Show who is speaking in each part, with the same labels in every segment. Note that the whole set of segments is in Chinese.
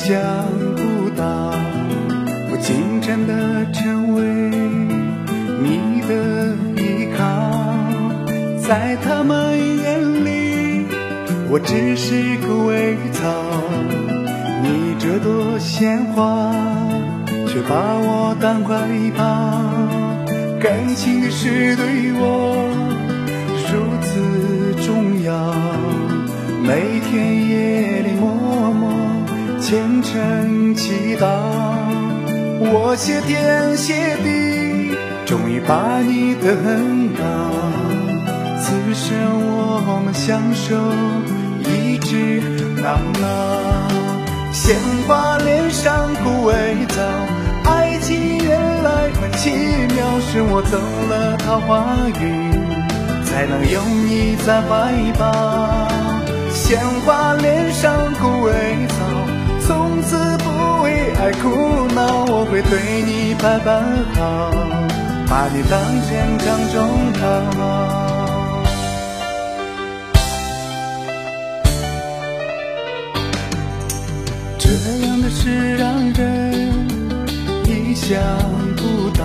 Speaker 1: 想不到，我竟真的成为你的依靠。在他们眼里，我只是个苇草。你这朵鲜花，却把我当块宝。感情的事对我如此重要，每天夜里默默虔诚祈祷。我谢天谢地，终于把你等到。此生我们相守，一直到老。鲜花脸上枯萎草，爱情原来很奇妙，是我走了桃花运，才能有你在怀抱。鲜花脸上枯萎草，从此不为爱苦恼。我会对你百般好，把你当成掌中宝。这样的事让人意想不到，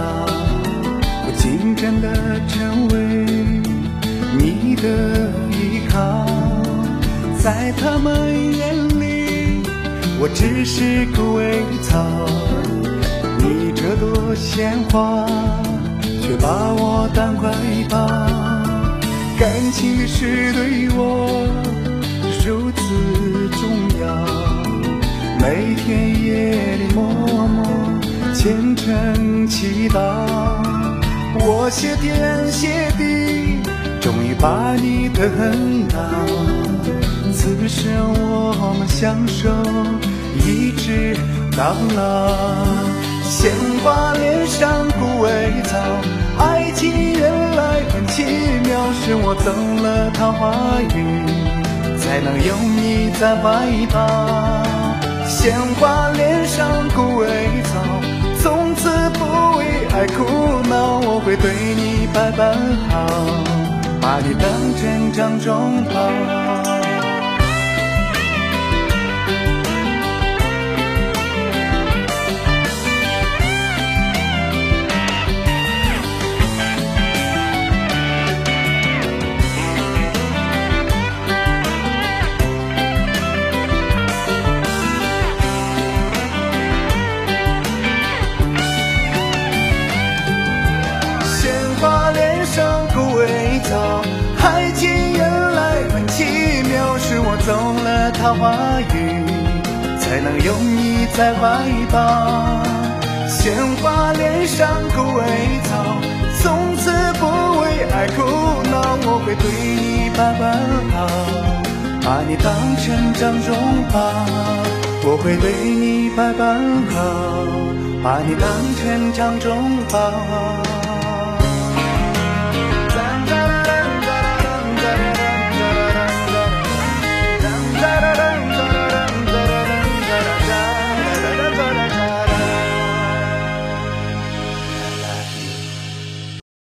Speaker 1: 我竟真的成为你的依靠。在他们眼里，我只是个苇草。你这朵鲜花，却把我当块宝。感情的事对我如此重要，每天夜里默默虔诚祈祷。我谢天谢地，终于把你等到。此生我们相守，一直到老。鲜花脸上枯萎草，爱情原来很奇妙，是我走了桃花运，才能有你在怀抱。鲜花脸上枯萎草，从此不为爱苦恼。我会对你百般好，把你当成掌中宝。爱情原来很奇妙，是我走了桃花运，才能有你在怀抱。鲜花脸上枯萎草，从此不为爱苦恼。我会对你百般好，把你当成掌中宝。我会对你百般好，把你当成掌中宝。